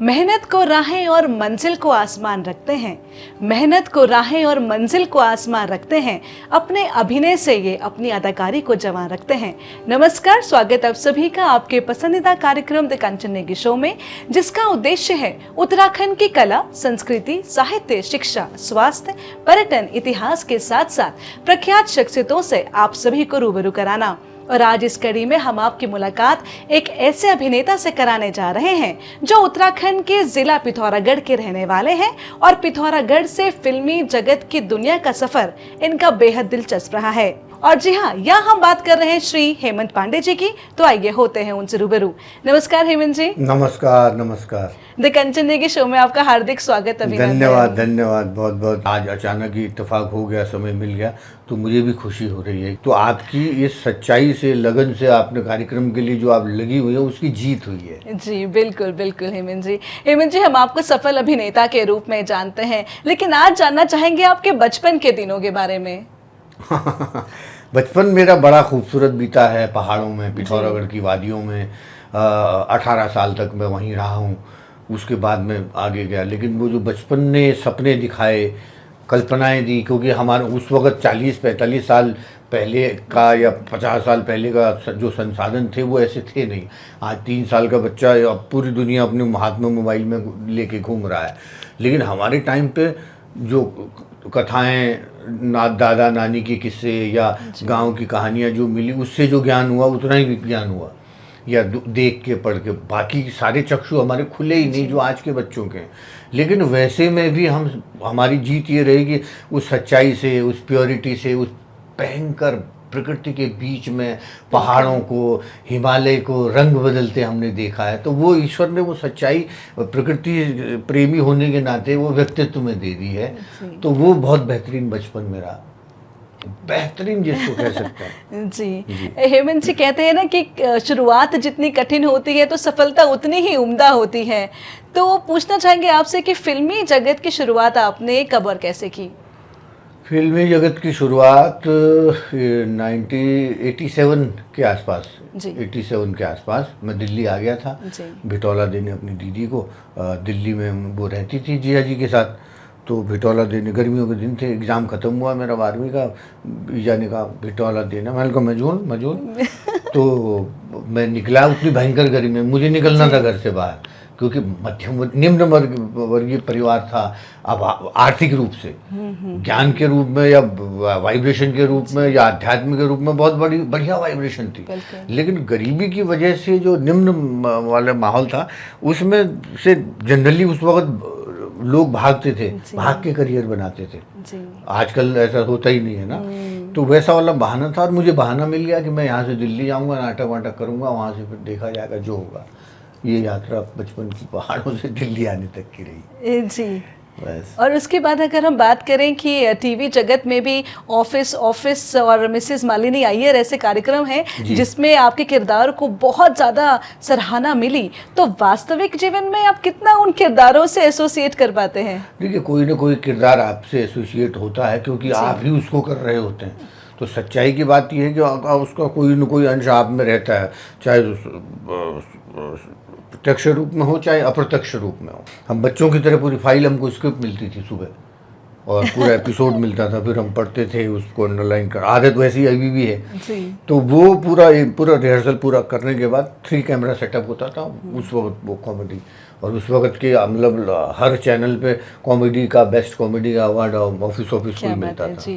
मेहनत को राहें और मंजिल को आसमान रखते हैं, मेहनत को राहें और मंजिल को आसमान रखते हैं, अपने अभिनय से ये अपनी अदाकारी को जवान रखते हैं। नमस्कार, स्वागत आप सभी का आपके पसंदीदा कार्यक्रम द कंचन नेगी शो में, जिसका उद्देश्य है उत्तराखंड की कला, संस्कृति, साहित्य, शिक्षा, स्वास्थ्य, पर्यटन, इतिहास के साथ साथ प्रख्यात शख्सियतों से आप सभी को रूबरू कराना। और आज इस कड़ी में हम आपकी मुलाकात एक ऐसे अभिनेता से कराने जा रहे हैं जो उत्तराखंड के जिला पिथौरागढ़ के रहने वाले हैं और पिथौरागढ़ से फिल्मी जगत की दुनिया का सफर इनका बेहद दिलचस्प रहा है। और जी हाँ, यहाँ हम बात कर रहे हैं श्री हेमंत पांडे जी की। तो आइए होते हैं उनसे रूबरू। नमस्कार हेमंत जी। नमस्कार नमस्कार। द कंचन नेगी शो में आपका हार्दिक स्वागत। धन्यवाद धन्यवाद, बहुत बहुत। आज अचानक ही इत्तेफाक हो गया, समय मिल गया, तो मुझे भी खुशी हो रही है। तो आपकी इस सच्चाई से, लगन से आपने कार्यक्रम के लिए जो आप लगी हुई है, उसकी जीत हुई है। जी बिल्कुल बिल्कुल हेमंत जी। हेमंत जी, हम आपको सफल अभिनेता के रूप में जानते हैं, लेकिन आज जानना चाहेंगे आपके बचपन के दिनों के बारे में। बचपन मेरा बड़ा खूबसूरत बीता है, पहाड़ों में, पिथौरागढ़ की वादियों में। 18 साल तक मैं वहीं रहा हूँ, उसके बाद मैं आगे गया। लेकिन वो जो बचपन ने सपने दिखाए, कल्पनाएं दी, क्योंकि हमारे उस वक़्त 40-45 साल पहले का या 50 साल पहले का जो संसाधन थे वो ऐसे थे नहीं। आज 3 साल का बच्चा अब पूरी दुनिया अपने हाथ में मोबाइल में लेके घूम रहा है। लेकिन हमारे टाइम पे जो कथाएं, दादा नानी के किस्से या गांव की कहानियां जो मिली, उससे जो ज्ञान हुआ उतना ही ज्ञान हुआ, या देख के, पढ़ के। बाकी सारे चक्षु हमारे खुले ही नहीं जो आज के बच्चों के हैं। लेकिन वैसे में भी हमारी जीत ये रहेगी उस सच्चाई से, उस प्योरिटी से, उस भयंकर प्रकृति के बीच में पहाड़ों को, हिमालय को रंग बदलते हमने देखा है। तो वो ईश्वर ने वो सच्चाई प्रकृति प्रेमी होने के नाते वो व्यक्तित्व में दे दी है। तो वो बहुत बेहतरीन बचपन मेरा, बेहतरीन जिसको कह सकते हैं। जी हेमंत जी, कहते हैं ना कि शुरुआत जितनी कठिन होती है तो सफलता उतनी ही उम्दा होती है। तो पूछना चाहेंगे आपसे कि फिल्मी जगत की शुरुआत आपने कब और कैसे की? फिल्मी जगत की शुरुआत 1987 के आसपास, 87 के आसपास मैं दिल्ली आ गया था भिटौला देने अपनी दीदी को। दिल्ली में वो रहती थी जिया जी के साथ। तो भिटौला देने, गर्मियों के दिन थे, एग्ज़ाम ख़त्म हुआ मेरा 12वीं का। ईजा ने कहा भिटौला देना, मैंने कहा मजून। तो मैं निकला, उतनी भयंकर गर्मी में मुझे निकलना था घर से बाहर, क्योंकि मध्यम निम्न वर्गीय परिवार था। अब आर्थिक रूप से, ज्ञान के रूप में या वाइब्रेशन के रूप में या अध्यात्म के रूप में बहुत बढ़िया वाइब्रेशन थी। लेकिन गरीबी की वजह से जो निम्न वाला माहौल था, उसमें से जनरली उस वक्त लोग भागते थे, भाग के करियर बनाते थे। आजकल ऐसा होता ही नहीं है ना। तो वैसा वाला बहाना था, और मुझे बहाना मिल गया कि मैं यहाँ से दिल्ली जाऊँगा, नाटक वाटक करूँगा, वहाँ से फिर देखा जाएगा जो होगा। ये यात्रा बचपन की पहाड़ों से दिल्ली आने तक की रही। जी बस। और उसके बाद अगर हम बात करें कि टीवी जगत में भी ऑफिस और मिसेस मालिनी आइयर ऐसे कार्यक्रम हैं जिसमें आपके किरदार को बहुत ज़्यादा सराहना मिली, तो वास्तविक जीवन में आप कितना उन किरदारों से एसोसिएट कर पाते हैं? देखिए, कोई ना कोई किरदार आपसे एसोसिएट होता है, क्योंकि आप ही उसको कर रहे होते हैं। तो सच्चाई की बात यह है कि उसका कोई न कोई अंश आप में रहता है, चाहे प्रत्यक्ष रूप में हो चाहे अप्रत्यक्ष रूप में हो। हम बच्चों की तरह पूरी फाइल, हमको स्क्रिप्ट मिलती थी सुबह और पूरा एपिसोड मिलता था, फिर हम पढ़ते थे, उसको अंडरलाइन कर। आदत वैसी अभी भी है। तो वो पूरा रिहर्सल पूरा करने के बाद 3 कैमरा सेटअप होता था उस वक्त, वो कॉमेडी। और उस वक्त के मतलब हर चैनल पे कॉमेडी का, बेस्ट कॉमेडी का अवार्ड ऑफिस को मिलता था। जी।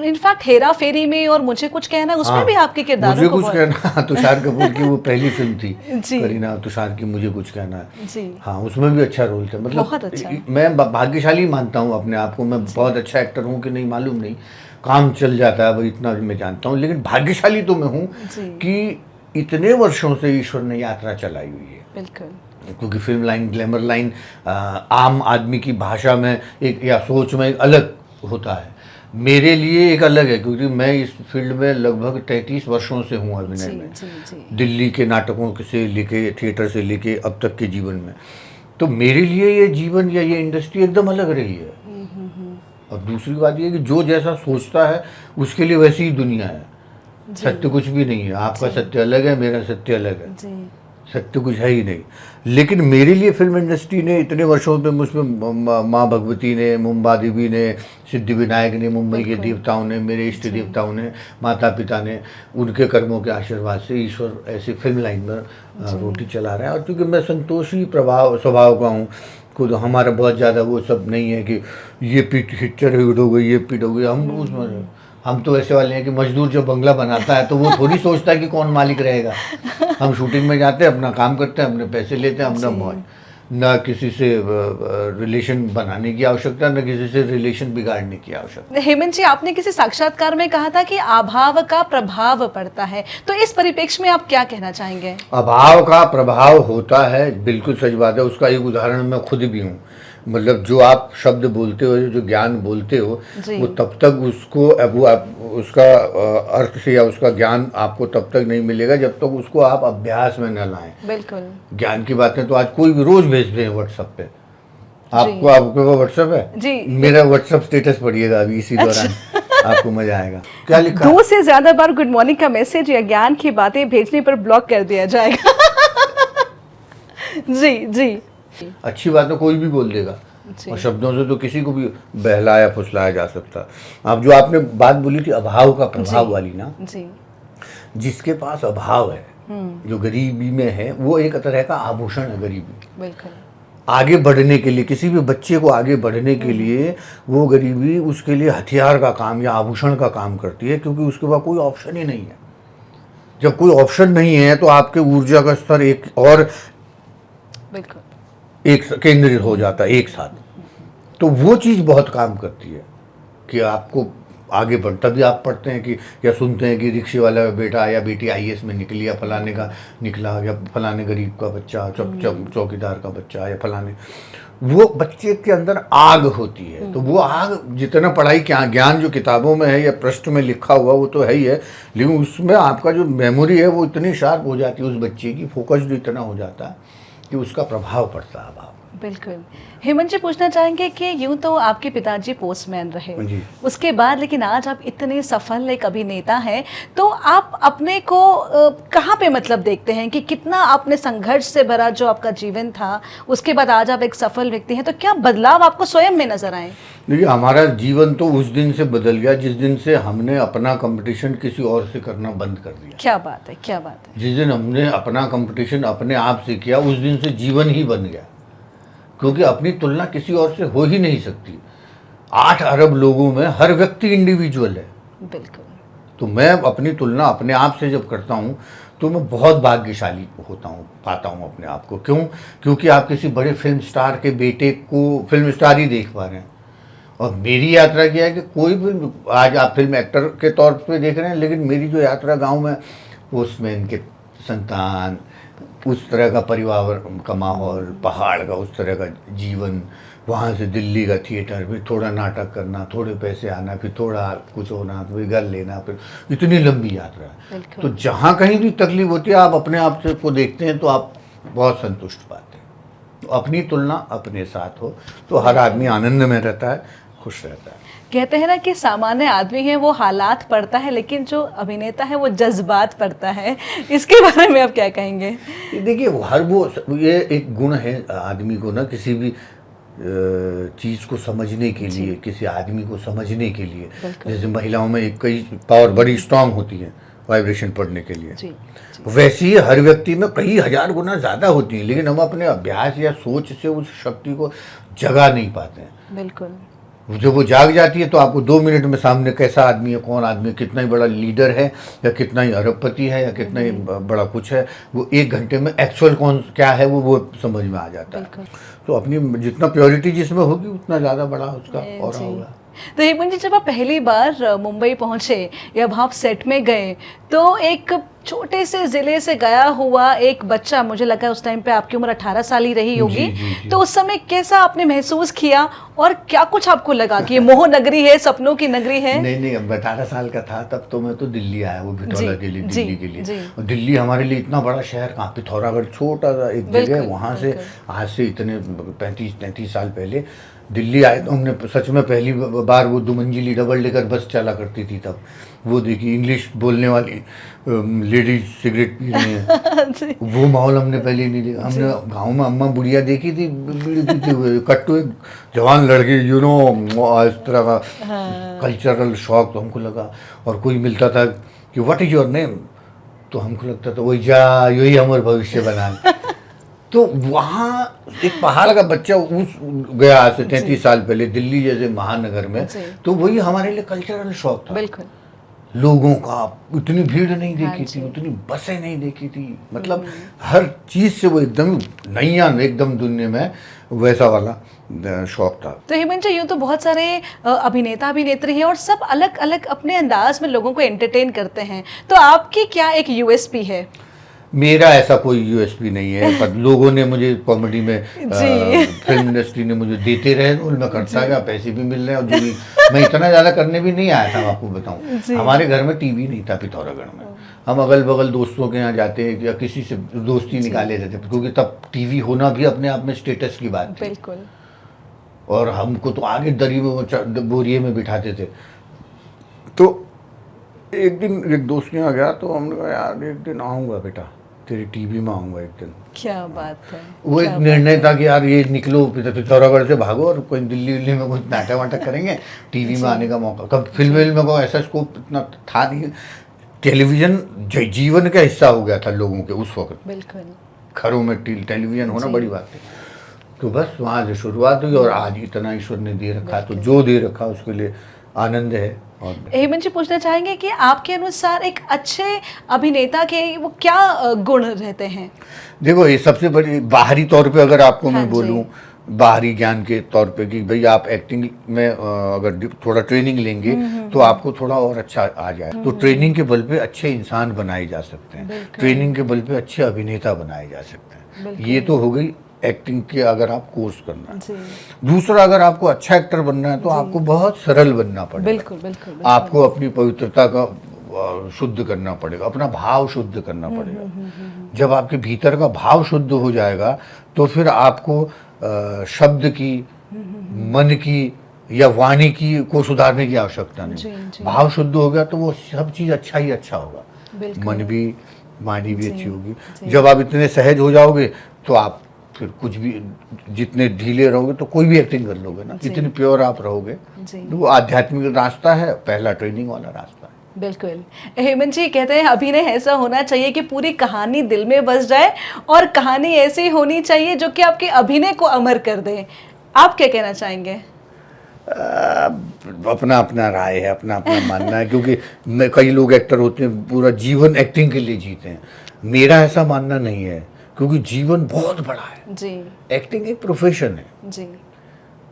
इनफैक्ट हेरा फेरी में और मुझे कुछ कहना, उसमें भी आपके किरदारों मुझे को कुछ कहना तुषार कपूर की वो पहली फिल्म थी, जी। करीना तुषार की मुझे कुछ कहना है। जी। हाँ, उसमें भी अच्छा रोल था। मतलब बहुत अच्छा। मैं भाग्यशाली मानता हूँ अपने आप को। मैं बहुत अच्छा एक्टर हूँ कि नहीं मालूम नहीं, काम चल जाता है, वो इतना मैं जानता हूँ। लेकिन भाग्यशाली तो मैं हूँ कि इतने वर्षों से ईश्वर ने यात्रा चलाई हुई है। बिल्कुल। क्योंकि फिल्म लाइन, ग्लैमर लाइन आम आदमी की भाषा में एक या सोच में एक अलग होता है, मेरे लिए एक अलग है, क्योंकि मैं इस फील्ड में लगभग 33 वर्षों से हूँ अभिनय में। दिल्ली के नाटकों से लेके, थिएटर से लेके अब तक के जीवन में। तो मेरे लिए ये जीवन या ये इंडस्ट्री एकदम अलग रही है। और दूसरी बात ये कि जो जैसा सोचता है उसके लिए वैसी ही दुनिया है। सत्य कुछ भी नहीं है। आपका सत्य अलग है, मेरा सत्य अलग है। सत्य कुछ है ही नहीं। लेकिन मेरे लिए फिल्म इंडस्ट्री ने इतने वर्षों में मुझमें माँ भगवती ने, मुंबा देवी ने, सिद्धि विनायक ने, मुंबई के देवताओं ने, मेरे इष्ट देवताओं ने, माता पिता ने, उनके कर्मों के आशीर्वाद से ईश्वर ऐसी फिल्म लाइन में रोटी चला रहा है। और चूँकि मैं संतोषी स्वभाव का हूँ, खुद हमारा बहुत ज़्यादा वो सब नहीं है कि ये पिक्चर हिट हो गई, ये पिट हो गई। हम तो ऐसे वाले हैं कि मजदूर जो बंगला बनाता है तो वो थोड़ी सोचता है कि कौन मालिक रहेगा। हम शूटिंग में जाते हैं, अपना काम करते हैं, अपने पैसे लेते हैं, अपना मौज। ना किसी से रिलेशन बनाने की आवश्यकता, न किसी से रिलेशन बिगाड़ने की आवश्यकता। हेमंत जी, आपने किसी साक्षात्कार में कहा था कि अभाव का प्रभाव पड़ता है, तो इस परिप्रेक्ष्य में आप क्या कहना चाहेंगे? अभाव का प्रभाव होता है, बिल्कुल सच बात है। उसका एक उदाहरण मैं खुद भी हूँ। मतलब जो आप शब्द बोलते हो, जो ज्ञान बोलते हो, वो तब तक उसका अर्थ से या उसका ज्ञान आपको तब तक नहीं मिलेगा जब तक उसको आप अभ्यास में न लाएं। बिल्कुल। ज्ञान की बातें तो आज कोई भी रोज भेज रहे हैं व्हाट्सएप पे। आपके वो व्हाट्सएप है जी। मेरा व्हाट्सएप स्टेटस पढ़िएगा अभी इसी दौरान। आपको मजा आएगा। क्या लिखा? 2 से ज्यादा बार गुड मॉर्निंग का मैसेज या ज्ञान की बातें भेजने पर ब्लॉक कर दिया जाएगा। जी जी। अच्छी बात है, कोई भी बोल देगा, और शब्दों से तो किसी को भी बहलाया फुसलाया जा सकता। अब जो आपने बात बोली थी अभाव का प्रभाव वाली ना जी, जिसके पास अभाव है, जो गरीबी में है, वो एक तरह का आभूषण है गरीबी। बिल्कुल। आगे बढ़ने के लिए, किसी भी बच्चे को आगे बढ़ने के लिए वो गरीबी उसके लिए हथियार का काम या आभूषण का काम करती है, क्योंकि उसके पास कोई ऑप्शन ही नहीं है। जब कोई ऑप्शन नहीं है तो आपके ऊर्जा का स्तर एक केंद्रित हो जाता है एक साथ। तो वो चीज़ बहुत काम करती है कि आपको आगे बढ़। तभी आप पढ़ते हैं कि या सुनते हैं कि रिक्शे वाला बेटा या बेटी IAS में निकली, या फलाने का निकला, या फलाने गरीब का बच्चा, चौकीदार का बच्चा, या फलाने। वो बच्चे के अंदर आग होती है। तो वो आग, जितना पढ़ाई ज्ञान जो किताबों में है या पृष्ठ में लिखा हुआ वो तो है ही है, लेकिन उसमें आपका जो मेमोरी है वो इतनी शार्प हो जाती है उस बच्चे की, फोकस्ड इतना हो जाता है कि उसका प्रभाव पड़ता है अभाव। बिल्कुल। हेमंत जी, पूछना चाहेंगे कि यूं तो आपके पिताजी पोस्टमैन रहे, उसके बाद लेकिन आज आप इतने सफल एक अभिनेता हैं, तो आप अपने को कहाँ पे मतलब देखते हैं कि कितना आपने संघर्ष से भरा जो आपका जीवन था, उसके बाद आज आप एक सफल व्यक्ति हैं, तो क्या बदलाव आपको स्वयं में नजर आए? देखिए, हमारा जीवन तो उस दिन से बदल गया जिस दिन से हमने अपना कंपटीशन किसी और से करना बंद कर दिया। क्या बात है, क्या बात है। जिस दिन हमने अपना कंपटीशन अपने आप से किया, उस दिन से जीवन ही बन गया, क्योंकि अपनी तुलना किसी और से हो ही नहीं सकती। 8 अरब लोगों में हर व्यक्ति इंडिविजुअल है। बिल्कुल। तो मैं अपनी तुलना अपने आप से जब करता हूँ तो मैं बहुत भाग्यशाली पाता हूँ अपने आप को। क्यों? क्योंकि आप किसी बड़े फिल्म स्टार के बेटे को फिल्म स्टार ही देख पा रहे हैं, और मेरी यात्रा क्या है कि कोई फिल्म, आज आप फिल्म एक्टर के तौर पे देख रहे हैं, लेकिन मेरी जो यात्रा गाँव में पोस्टमैन के संतान, उस तरह का परिवार का माहौल, पहाड़ का उस तरह का जीवन, वहाँ से दिल्ली का थिएटर, फिर थोड़ा नाटक करना, थोड़े पैसे आना, फिर थोड़ा कुछ होना, फिर घर लेना, फिर इतनी लंबी यात्रा है। तो जहाँ कहीं भी तकलीफ होती है, आप अपने आप से को देखते हैं तो आप बहुत संतुष्ट पाते हैं। तो अपनी तुलना अपने साथ हो तो हर आदमी आनंद में रहता है, खुश रहता है। कहते हैं ना कि सामान्य आदमी है वो हालात पढ़ता है, लेकिन जो अभिनेता है वो जज्बात पढ़ता है। इसके बारे में आप क्या कहेंगे? देखिए, ये एक गुण है आदमी को ना, किसी भी चीज़ को समझने के लिए, किसी आदमी को समझने के लिए। जैसे महिलाओं में एक कई पावर बड़ी स्ट्रांग होती है वाइब्रेशन पढ़ने के लिए, वैसे ही हर व्यक्ति में कई हजार गुना ज़्यादा होती है, लेकिन हम अपने अभ्यास या सोच से उस शक्ति को जगा नहीं पाते हैं। बिल्कुल। जब वो जाग जाती है तो आपको 2 मिनट में सामने कैसा आदमी है, कौन आदमी है, कितना ही बड़ा लीडर है, या कितना ही अरबपति है, या कितना ही बड़ा कुछ है, वो 1 घंटे में एक्चुअल कौन क्या है वो समझ में आ जाता है। तो अपनी जितना प्योरिटी जिसमें होगी उतना ज़्यादा बड़ा उसका और होगा। तो हेमंत जी, जब आप पहली बार मुंबई पहुंचे या आप सेट में गए, तो एक छोटे से ज़िले से गया हुआ एक बच्चा, मुझे लगा उस टाइम पे आपकी उम्र 18 साल ही रही होगी, तो उस समय कैसा आपने महसूस किया और क्या कुछ आपको लगा कि ये मोह नगरी है, सपनों की नगरी है? नहीं नहीं, अब 18 साल का था तब तो मैं तो दिल्ली आया, वो पिथौरा के लिए, जी, दिल्ली के लिए। जी। और दिल्ली हमारे लिए इतना बड़ा शहर कहाँ, पिथौरागढ़ छोटा सा एक जगह, बिल्कुल, वहाँ से बिल्कुल। आज से इतने 35-33 साल पहले दिल्ली आए तो हमने सच में पहली बार वो 2 मंजिली डबल डेकर बस चला करती थी तब, वो देखी इंग्लिश बोलने वाली लेडीज सिगरेट पी रही हैं, जी। वो माहौल हमने पहले नहीं देखा। हमने गांव में अम्मा बुढ़िया देखी थी बीड़ी पीते हुए, कट्टू एक जवान लड़के इस तरह का कल्चरल शॉक तो हमको लगा। और कोई मिलता था कि व्हाट इज योर नेम, तो हमको लगता था वही जा यही हमारे भविष्य बना। तो वहाँ एक पहाड़ का बच्चा उस गया आज से 33 साल पहले दिल्ली जैसे महानगर में, जी। तो वही हमारे लिए कल्चरल शॉक था। बिल्कुल। लोगों का इतनी भीड़ नहीं देखी जी। थी, उतनी बसें नहीं देखी थी, मतलब हर चीज से वो एकदम नैया एकदम दुनिया में वैसा वाला शौक था। तो हेमंत जी, यूँ तो बहुत सारे अभिनेता अभिनेत्री हैं और सब अलग अलग अपने अंदाज में लोगों को एंटरटेन करते हैं, तो आपकी क्या एक यूएसपी है? मेरा ऐसा कोई यूएसपी नहीं है, पर लोगों ने मुझे कॉमेडी में फिल्म इंडस्ट्री ने मुझे देते रहे और मैं करता गया, पैसे भी मिल रहे हैं। और जो भी मैं इतना ज़्यादा करने भी नहीं आया था, आपको बताऊं, हमारे घर में टीवी नहीं था पिथौरागढ़ में। हम अगल बगल दोस्तों के यहाँ जाते या किसी से दोस्ती निकाले जाते, क्योंकि तब टीवी होना भी अपने आप में स्टेटस की बात थी। बिल्कुल। और हमको तो आगे दरी में बोरिए में बिठाते थे। तो एक दिन एक दोस्त के यहाँ गया तो हमने कहा यार एक दिन आऊँगा बेटा, तेरी टीवी में आऊँगा एक दिन। क्या बात है। वो एक निर्णय था कि यार ये निकलो पिथौरागढ़ से भागो और कोई दिल्ली विल्ली में कुछ नाटक वाटक करेंगे, टीवी में आने का मौका। कब फिल्म में को ऐसा स्कोप इतना था नहीं। टेलीविजन जीवन का हिस्सा हो गया था लोगों के उस वक्त। बिल्कुल। घरों में टेलीविजन होना बड़ी बात थी। तो बस वहाँ से शुरुआत हुई और आज इतना ईश्वर ने दे रखा, तो जो दे रखा उसके लिए आनंद है। और हेमंत जी, पूछना चाहेंगे कि आपके अनुसार एक अच्छे अभिनेता के वो क्या गुण रहते हैं? देखो, ये सबसे बड़ी बाहरी तौर पे अगर आपको हाँ मैं बोलूँ, बाहरी ज्ञान के तौर पे कि भाई आप एक्टिंग में अगर थोड़ा ट्रेनिंग लेंगे तो आपको थोड़ा और अच्छा आ जाए। तो ट्रेनिंग के बल पे अच्छे इंसान बनाए जा सकते हैं, ट्रेनिंग के बल पे अच्छे अभिनेता बनाए जा सकते हैं। ये तो हो गई एक्टिंग के अगर आप कोर्स करना है। दूसरा, अगर आपको अच्छा एक्टर बनना है तो आपको बहुत सरल बनना पड़ेगा। बिल्कुल बिल्कुल। आपको अपनी पवित्रता का शुद्ध करना पड़ेगा, अपना भाव शुद्ध करना पड़ेगा। जब आपके भीतर का भाव शुद्ध हो जाएगा तो फिर आपको शब्द की, मन की या वाणी की को सुधारने की आवश्यकता नहीं। भाव शुद्ध हो गया तो वो सब चीज़ अच्छा ही अच्छा होगा। मन भी, वाणी भी अच्छी होगी। जब आप इतने सहज हो जाओगे तो आप फिर कुछ भी, जितने ढीले रहोगे तो कोई भी एक्टिंग कर लोगे ना, जितने प्योर आप रहोगे। तो वो आध्यात्मिक रास्ता है, पहला ट्रेनिंग वाला रास्ता है। बिल्कुल। हेमंत जी, कहते हैं अभिनय ऐसा होना चाहिए कि पूरी कहानी दिल में बस जाए और कहानी ऐसी होनी चाहिए जो कि आपके अभिनय को अमर कर दे। आप क्या कहना चाहेंगे? अपना अपना राय है, अपना अपना मानना है, क्योंकि कई लोग एक्टर होते हैं पूरा जीवन एक्टिंग के लिए जीते हैं। मेरा ऐसा मानना नहीं है, क्योंकि जीवन बहुत बड़ा है जी। एक्टिंग एक प्रोफेशन है जी।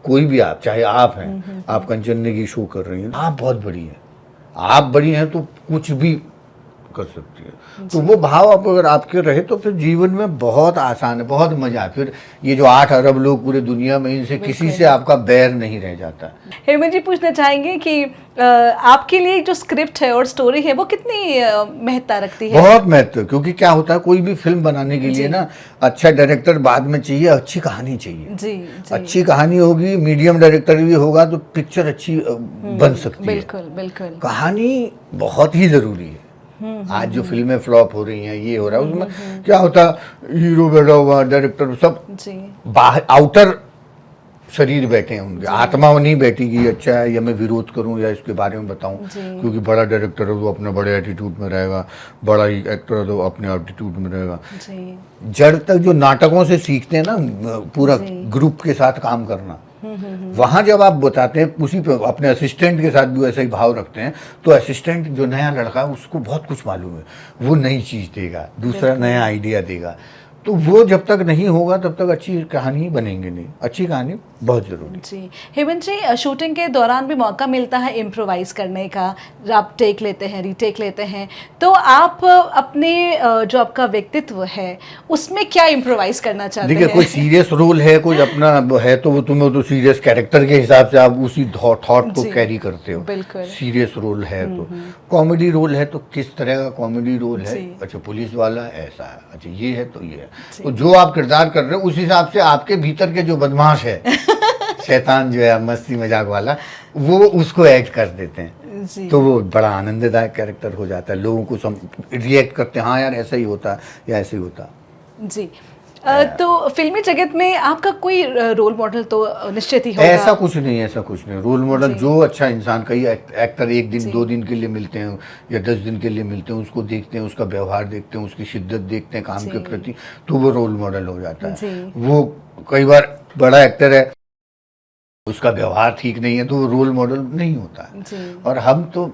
कोई भी, आप चाहे आप हैं, आप कंचन की शो कर रही हैं, आप बहुत बड़ी हैं, आप बड़ी हैं तो कुछ भी कर सकती है। तो वो भाव आप अगर आपके रहे तो फिर जीवन में बहुत आसान है, बहुत मजा है। फिर ये जो 8 अरब लोग पूरे दुनिया में, इनसे किसी से आपका बैर नहीं रह जाता। हेमंत जी, पूछना चाहेंगे कि आपके लिए जो स्क्रिप्ट है और स्टोरी है वो कितनी महत्ता रखती है? बहुत महत्व, क्योंकि क्या होता है, कोई भी फिल्म बनाने के लिए ना अच्छा डायरेक्टर बाद में चाहिए, अच्छी कहानी चाहिए। जी। अच्छी कहानी होगी, मीडियम डायरेक्टर भी होगा तो पिक्चर अच्छी बन सकती है। बिल्कुल बिल्कुल। कहानी बहुत ही जरूरी है। आज जो फिल्में फ्लॉप हो रही हैं, ये हो रहा है, उसमें क्या होता है, हीरो बैठा हुआ, डायरेक्टर सब बाहर आउटर शरीर बैठे हैं, उनके आत्मा नहीं बैठी कि अच्छा है या मैं विरोध करूं या इसके बारे में बताऊं। क्योंकि बड़ा डायरेक्टर है तो अपने बड़े एटीट्यूड में रहेगा, बड़ा ही एक्टर है तो अपने एटीट्यूड में रहेगा। जड़ तक जो नाटकों से सीखते हैं ना, पूरा ग्रुप के साथ काम करना, वहां जब आप बताते हैं उसी पे अपने असिस्टेंट के साथ भी वैसा ही भाव रखते हैं, तो असिस्टेंट जो नया लड़का है उसको बहुत कुछ मालूम है, वो नई चीज देगा, दूसरा नया आइडिया देगा। तो वो जब तक नहीं होगा तब तक अच्छी कहानी बनेंगे नहीं। अच्छी कहानी बहुत ज़रूरी। जी हेमंत जी, शूटिंग के दौरान भी मौका मिलता है इम्प्रोवाइज करने का, आप टेक लेते हैं, रीटेक लेते हैं, तो आप अपने जो आपका व्यक्तित्व है उसमें क्या इम्प्रोवाइज करना चाहते हैं? देखिए, कोई सीरियस रोल है, कोई अपना है, तो वो तुम्हें तो सीरियस कैरेक्टर के हिसाब से आप उसी थॉट को जी, कैरी करते हो। बिल्कुल। सीरियस रोल है तो, कॉमेडी रोल है तो किस तरह का कॉमेडी रोल है, जी। अच्छा पुलिस वाला ऐसा है, अच्छा ये है तो ये है, तो जो आप किरदार कर रहे हो उस हिसाब से आपके भीतर के जो बदमाश है शैतान जो है मस्ती मजाक वाला, वो उसको एक्ट कर देते हैं। जी। तो वो बड़ा आनंददायक कैरेक्टर हो जाता है, लोगों को रिएक्ट करते हैं, हाँ यार ऐसा ही होता या ऐसे ही होता। जी तो फिल्मी जगत में आपका कोई रोल मॉडल तो निश्चित ही होगा? ऐसा कुछ नहीं, ऐसा कुछ नहीं। रोल मॉडल जी। जो अच्छा इंसान, कई एक्टर एक दिन जी। 2 दिन के लिए मिलते हैं या 10 दिन के लिए मिलते हैं, उसको देखते हैं, उसका व्यवहार देखते हैं, उसकी शिद्दत देखते हैं काम जी। के प्रति, तो वो रोल मॉडल हो जाता जी। है। वो कई बार बड़ा एक्टर है, उसका व्यवहार ठीक नहीं है, तो वो रोल मॉडल नहीं होता है। जी। और हम तो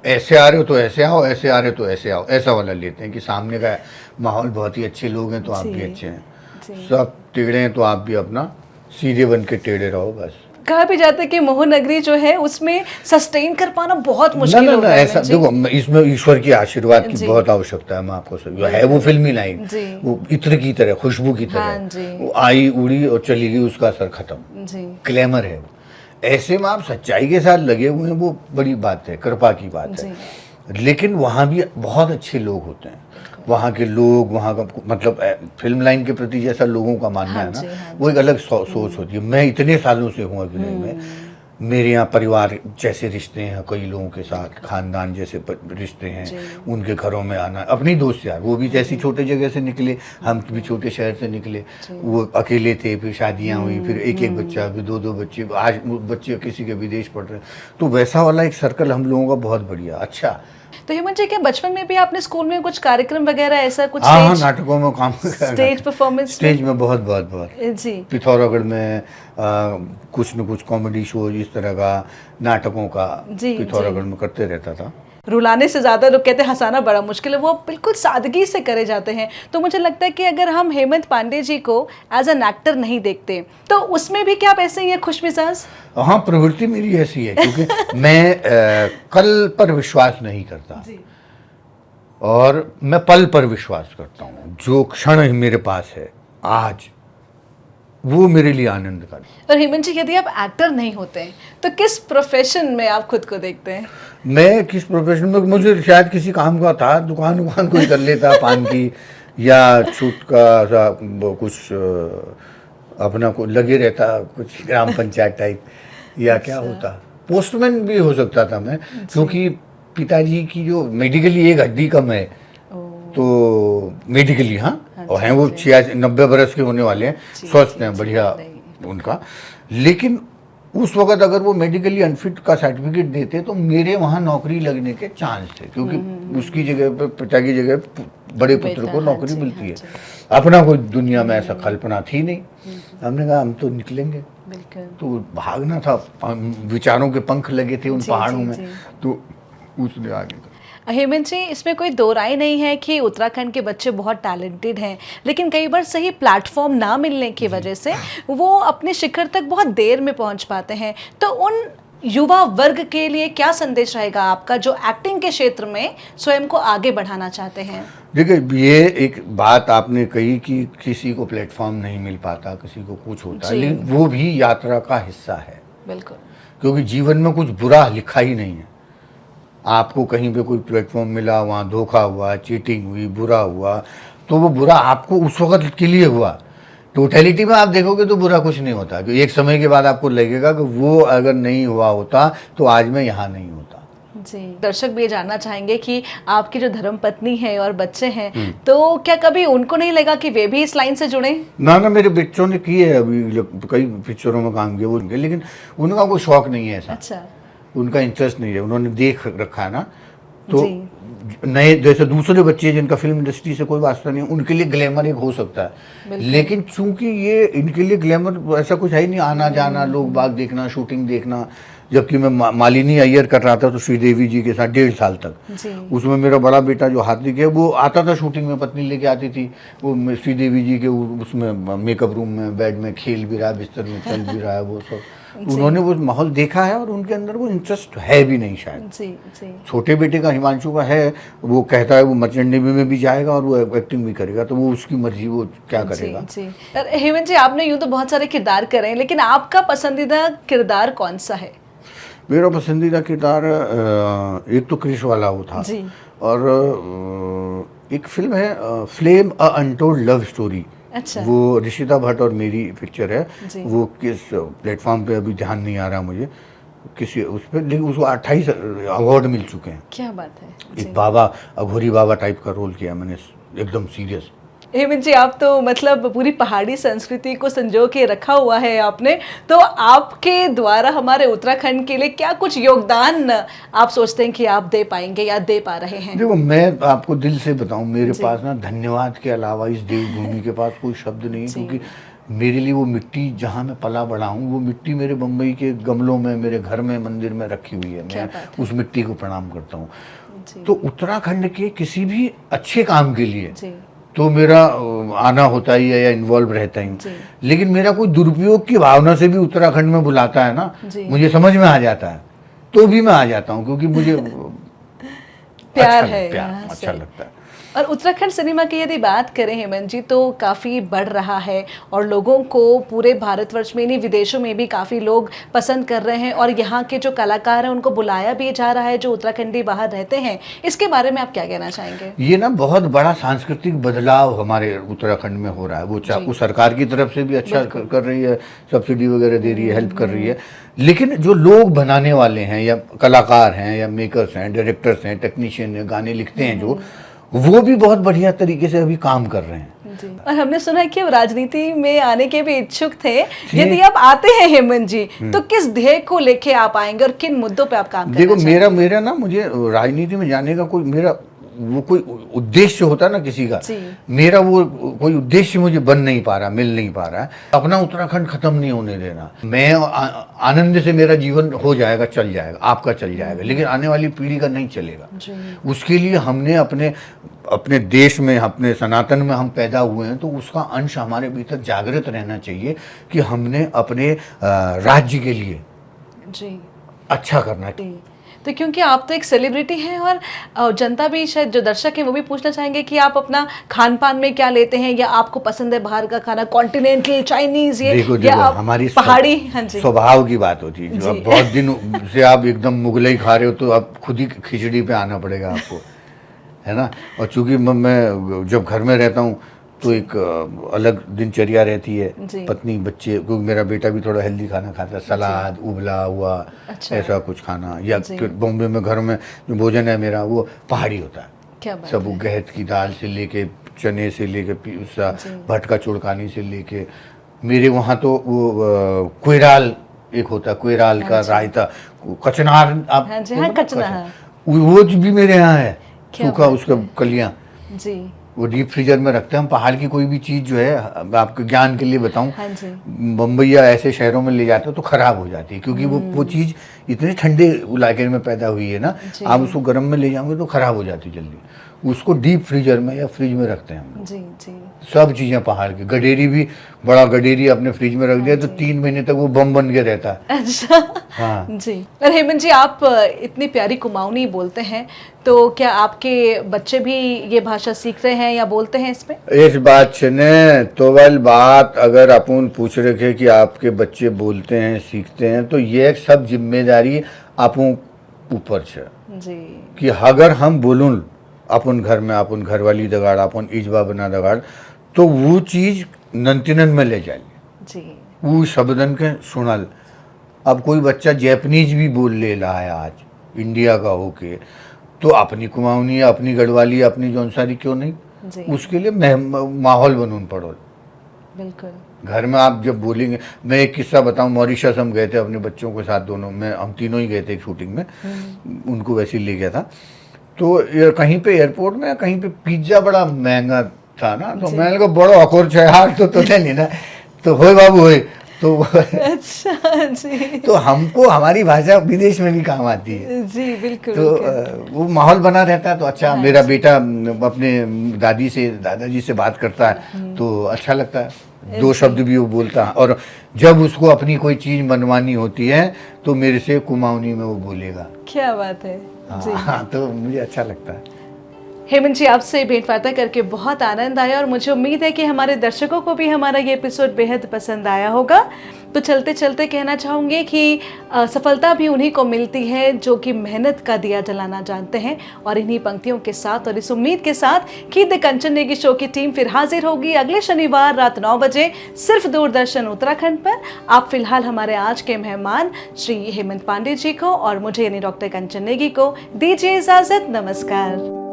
ऐसे आ रहे हो तो ऐसे आओ, ऐसे आ रहे हो तो ऐसे आओ, ऐसा वाला लेते हैं कि सामने का माहौल बहुत ही अच्छे लोग हैं तो आप भी जी। अच्छे हैं, जी। सब टेढ़े हैं तो आप भी अपना सीधे बन के टेढ़े रहो बस। कहा भी जाता है कि मोहनगरी जो है उसमें सस्टेन कर पाना बहुत मुश्किल ना होता है। ऐसा जी। देखो, इसमें ईश्वर की आशीर्वाद की जी। बहुत आवश्यकता है। मैं आपको सही, जो है वो फिल्मी लाइन, जी। वो इत्र की तरह, खुशबू की तरह, हाँ जी। वो आई उड़ी और चली गई, उसका असर खत्म, जी। ग्लैमर है वो। ऐसे में आप सच्चाई के साथ लगे हुए हैं, वो बड़ी बात है, कृपा की बात है। लेकिन वहाँ भी बहुत अच्छे लोग होते हैं, वहाँ के लोग, वहाँ का मतलब फिल्म लाइन के प्रति जैसा लोगों का मानना है ना, वो एक अलग सोच होती है। मैं इतने सालों से हूँ अभिनय में, मेरे यहाँ परिवार जैसे रिश्ते हैं कई लोगों के साथ, खानदान जैसे रिश्ते हैं, उनके घरों में आना, अपनी दोस्त यार, वो भी जैसी छोटे जगह से निकले, हम भी छोटे शहर से निकले, वो अकेले थे, फिर शादियाँ हुई, फिर एक बच्चा, फिर 2 बच्चे, आज बच्चे किसी के विदेश पढ़ रहे हैं, तो वैसा वाला एक सर्कल हम लोगों का बहुत बढ़िया। अच्छा, तो हेमंत जी, क्या बचपन में भी आपने स्कूल में कुछ कार्यक्रम वगैरह ऐसा कुछ? हाँ, नाटकों में काम, स्टेज परफॉर्मेंस, स्टेज में बहुत जी। पिथौरागढ़ में कुछ न कुछ कॉमेडी शो इस तरह का, नाटकों का पिथौरागढ़ में करते रहता था। रुलाने से ज़्यादा लोग कहते हैं हंसाना बड़ा मुश्किल है, वो बिल्कुल सादगी से करे जाते हैं। तो मुझे लगता है कि अगर हम हेमंत पांडे जी को एज एन एक्टर नहीं देखते तो उसमें भी क्या आप ऐसे ही हैं खुशमिजाज? हाँ, प्रवृत्ति मेरी ऐसी है, क्योंकि मैं कल पर विश्वास नहीं करता जी। और मैं पल पर विश्वास करता हूँ। जो क्षण मेरे पास है आज, वो मेरे लिए आनंद का। और हेमंत जी, यदि आप एक्टर नहीं होते तो किस प्रोफेशन में आप खुद को देखते हैं? मैं किस प्रोफेशन में, मुझे शायद किसी काम का था, दुकान कोई कर लेता पान की, या छूट का सा कुछ अपना को लगे रहता, कुछ ग्राम पंचायत टाइप, या क्या होता, पोस्टमैन भी हो सकता था मैं, क्योंकि पिताजी की जो मेडिकली एक हड्डी कम है, तो मेडिकली हाँ, और हैं वो 90 बरस के होने वाले हैं, स्वस्थ हैं, बढ़िया उनका। लेकिन उस वक्त अगर वो मेडिकली अनफिट का सर्टिफिकेट देते तो मेरे वहाँ नौकरी लगने के चांस थे, क्योंकि उसकी जगह पे, पिता की जगह बड़े पुत्र को नौकरी मिलती है। अपना कोई दुनिया में ऐसा कल्पना थी नहीं, हमने कहा हम तो निकलेंगे, तो भागना था, विचारों के पंख लगे थे उन पहाड़ों में, तो उसने आगे। हेमंत जी, इसमें कोई दो राय नहीं है कि उत्तराखंड के बच्चे बहुत टैलेंटेड हैं, लेकिन कई बार सही प्लेटफॉर्म ना मिलने की वजह से वो अपने शिखर तक बहुत देर में पहुंच पाते हैं। तो उन युवा वर्ग के लिए क्या संदेश रहेगा आपका, जो एक्टिंग के क्षेत्र में स्वयं को आगे बढ़ाना चाहते हैं? देखिए, ये एक बात आपने कही कि किसी को प्लेटफॉर्म नहीं मिल पाता, किसी को कुछ होता है, लेकिन वो भी यात्रा का हिस्सा है। बिल्कुल, क्योंकि जीवन में कुछ बुरा लिखा ही नहीं है। आपको कहीं पे कोई प्लेटफॉर्म मिला, वहाँ धोखा हुआ, चीटिंग हुई, बुरा हुआ, तो वो बुरा आपको उस वक्त के लिए हुआ। टोटलिटी में आप देखोगे तो बुरा कुछ नहीं होता, क्योंकि एक समय के बाद आपको लगेगा कि वो अगर नहीं हुआ होता तो आज मैं यहाँ नहीं होता। जी, दर्शक भी ये जानना चाहेंगे कि आपकी जो धर्मपत्नी है और बच्चे हैं, तो क्या कभी उनको नहीं लगा कि वे भी इस लाइन से जुड़े? ना, मेरे बच्चों ने किए, अभी कई पिक्चरों में काम किया वो, लेकिन उनका कोई शौक नहीं है ऐसा। अच्छा, उनका इंटरेस्ट नहीं है, उन्होंने देख रखा है ना, तो नए जैसे दूसरे बच्चे जिनका फिल्म इंडस्ट्री से कोई वास्ता नहीं है, उनके लिए ग्लैमर एक हो सकता है, लेकिन चूंकि ये इनके लिए ग्लैमर ऐसा कुछ है ही नहीं, आना जाना, लोग बाग देखना, शूटिंग देखना, जबकि मैं मालिनी अय्यर कर रहा था तो श्रीदेवी जी के साथ 1.5 साल तक। जी। उसमें मेरा बड़ा बेटा जो हार्दिक है वो आता था शूटिंग में, पत्नी लेके आती थी, वो श्रीदेवी जी के उसमें मेकअप रूम में बेड में खेल भी रहा है, बिस्तर में चल भी रहा है वो सब। उन्होंने वो माहौल देखा है और उनके अंदर वो इंटरेस्ट है भी नहीं शायद। जी जी। छोटे बेटे का हिमांशु का है, वो कहता है वो मर्चेंट नेवी में भी जाएगा और वो एक्टिंग भी करेगा, तो वो उसकी मर्जी, वो क्या करेगा। जी जी। हेमंत जी, आपने यूं तो बहुत सारे किरदार करे हैं, लेकिन आपका पसंदीदा किरदार कौन सा है? मेरा पसंदीदा किरदार एक तो क्रिश वाला वो था जी। और एक फिल्म है फ्लेम अ अनटोल्ड लव स्टोरी। अच्छा। वो ऋषिता भट्ट और मेरी पिक्चर है। जी। वो किस प्लेटफॉर्म पे अभी ध्यान नहीं आ रहा मुझे, किसी उस पर, लेकिन उसको 28 अवार्ड मिल चुके हैं। क्या बात है। एक बाबा, अघोरी बाबा टाइप का रोल किया मैंने, एकदम सीरियस। हेमंत जी, आप तो मतलब पूरी पहाड़ी संस्कृति को संजो के रखा हुआ है आपने, तो आपके द्वारा हमारे उत्तराखंड के लिए क्या कुछ योगदान आप सोचते हैं कि आप दे पाएंगे या दे पा रहे हैं? देखो, मैं आपको दिल से बताऊं, मेरे पास ना धन्यवाद के अलावा इस देवभूमि के पास कोई शब्द नहीं, क्योंकि मेरे लिए वो मिट्टी जहाँ मैं पला बड़ा हूँ, वो मिट्टी मेरे बम्बई के गमलों में, मेरे घर में, मंदिर में रखी हुई है। मैं उस मिट्टी को प्रणाम करता हूँ। तो उत्तराखंड के किसी भी अच्छे काम के लिए तो मेरा आना होता ही है या इन्वॉल्व रहता ही, लेकिन मेरा कोई दुरुपयोग की भावना से भी उत्तराखंड में बुलाता है ना, मुझे समझ में आ जाता है, तो भी मैं आ जाता हूँ, क्योंकि मुझे प्यार अच्छा है, अच्छा लगता है। और उत्तराखंड सिनेमा की यदि बात करें हेमंत जी, तो काफ़ी बढ़ रहा है और लोगों को पूरे भारतवर्ष में नहीं, विदेशों में भी काफ़ी लोग पसंद कर रहे हैं, और यहाँ के जो कलाकार हैं उनको बुलाया भी जा रहा है जो उत्तराखंडी बाहर रहते हैं। इसके बारे में आप क्या कहना चाहेंगे? ये ना बहुत बड़ा सांस्कृतिक बदलाव हमारे उत्तराखंड में हो रहा है। वो सरकार की तरफ से भी अच्छा कर रही है, सब्सिडी वगैरह दे रही है, हेल्प कर रही है, लेकिन जो लोग बनाने वाले हैं या कलाकार हैं या मेकर्स हैं, डायरेक्टर्स हैं, टेक्नीशियन हैं, गाने लिखते हैं जो, वो भी बहुत बढ़िया तरीके से अभी काम कर रहे हैं। जी। और हमने सुना है कि अब राजनीति में आने के भी इच्छुक थे। यदि आप आते हैं हेमंत जी, तो किस ध्येय को लेके आप आएंगे और किन मुद्दों पे आप काम करना देखो, चाहेंगे? मेरा ना, मुझे राजनीति में जाने का कोई मेरा वो कोई उद्देश्य होता ना किसी का, मेरा वो कोई उद्देश्य मुझे बन नहीं पा रहा, मिल नहीं पा रहा है। अपना उत्तराखंड खत्म नहीं होने देना। मैं आनंद से मेरा जीवन हो जाएगा, चल जाएगा, आपका चल जाएगा, लेकिन आने वाली पीढ़ी का नहीं चलेगा। उसके लिए हमने अपने देश में, अपने सनातन में हम पैदा हुए हैं, तो उसका अंश हमारे भीतर जागृत रहना चाहिए कि हमने अपने राज्य के लिए अच्छा करना चाहिए। तो क्योंकि आप तो एक सेलिब्रिटी हैं और जनता भी, शायद जो दर्शक हैं वो भी पूछना चाहेंगे कि आप अपना खान पान में क्या लेते हैं, या आपको पसंद है बाहर का खाना, कॉन्टिनेंटल, चाइनीज, ये देखो, या आप हमारी पहाड़ी? हाँ जी, स्वभाव की बात होती है। जो अब बहुत दिन से आप एकदम मुगलई खा रहे हो, तो अब खुद ही खिचड़ी पे आना पड़ेगा आपको, है ना। और चूंकि मैं जब घर में रहता हूँ तो एक अलग दिनचर्या रहती है, पत्नी, बच्चे, क्योंकि मेरा बेटा भी थोड़ा हेल्दी खाना खाता है, सलाद, उबला हुआ, ऐसा कुछ खाना, या बॉम्बे में घर में जो भोजन है मेरा वो पहाड़ी होता है। क्या बात सब गहत की दाल से लेके, चने से लेके, भटका चुड़कानी से लेके, मेरे वहाँ तो वो कोयराल एक होता है, कोयराल का रायता, कचनार, आप वो भी मेरे यहाँ है, सूखा उसका कलियाँ जी, वो डीप फ्रीजर में रखते हैं हम। पहाड़ की कोई भी चीज़ जो है, आपके ज्ञान के लिए बताऊं, बम्बई या ऐसे शहरों में ले जाते हो तो खराब हो जाती है, क्योंकि वो चीज़ इतने ठंडे इलाके में पैदा हुई है ना, आप उसको गर्म में ले जाओगे तो खराब हो जाती है जल्दी। उसको डीप फ्रीजर में या फ्रिज में रखते हैं हम जी जी। सब चीज़ें पहाड़ की, गडेरी भी, बड़ा गडेरी अपने फ्रिज में रख दिया तो 3 महीने तक वो बम बन के रहता है। अच्छा, हाँ जी। और हेमंत जी, आप इतनी प्यारी कुमाऊनी बोलते हैं, तो क्या आपके बच्चे भी ये भाषा सीख रहे हैं या बोलते हैं इसमें? इस बात से ने तो वाल बात अगर अपन पूछ रखे कि आपके बच्चे बोलते हैं, सीखते हैं, तो ये सब जिम्मेदारी अपन ऊपर से जी, कि अगर हम बोलूं अपन घर में, अपन घरवाली दगाड़, अपन इजबा बना दगाड़, तो वो चीज़ नंतिनन में ले जाएंगे जी, वो शब्दन के सुनल। अब कोई बच्चा जैपनीज भी बोल ले रहा है आज इंडिया का होके, तो अपनी कुमाऊनी, अपनी गढ़वाली, अपनी जौनसारी क्यों नहीं? उसके लिए माहौल बनून पड़ो। बिल्कुल। घर में आप जब बोलेंगे, मैं एक किस्सा बताऊं, मॉरिशस हम गए थे अपने बच्चों के साथ, दोनों में, हम तीनों ही गए थे एक शूटिंग में, उनको वैसे ही ले गया था। तो कहीं पे एयरपोर्ट में कहीं पे पिज्ज़ा बड़ा महंगा था ना, तो मैंने कहा बड़ो अकोर है यार, तो नहीं ना, तो होए बाबू होए, तो अच्छा जी। तो हमको हमारी भाषा विदेश में भी काम आती है। जी बिल्कुल तो बिल्कुल। वो माहौल बना रहता है तो अच्छा। हाँ मेरा जी। बेटा अपने दादी से दादाजी से बात करता है तो अच्छा लगता है, दो जी। शब्द भी वो बोलता है। और जब उसको अपनी कोई चीज़ मनवानी होती है तो मेरे से कुमाऊनी में वो बोलेगा। क्या बात है जी। हाँ, तो मुझे अच्छा लगता है। हेमंत जी, आपसे भेंट वार्ता करके बहुत आनंद आया और मुझे उम्मीद है कि हमारे दर्शकों को भी हमारा ये एपिसोड बेहद पसंद आया होगा। तो चलते चलते कहना चाहूँगी कि सफलता भी उन्हीं को मिलती है जो कि मेहनत का दिया जलाना जानते हैं। और इन्हीं पंक्तियों के साथ और इस उम्मीद के साथ कि द कंचन नेगी शो की टीम फिर हाजिर होगी अगले शनिवार रात 9 बजे सिर्फ दूरदर्शन उत्तराखंड पर। आप फिलहाल हमारे आज के मेहमान श्री हेमंत पांडे जी को और मुझे यानी डॉक्टर कंचन नेगी को दीजिए इजाजत। नमस्कार।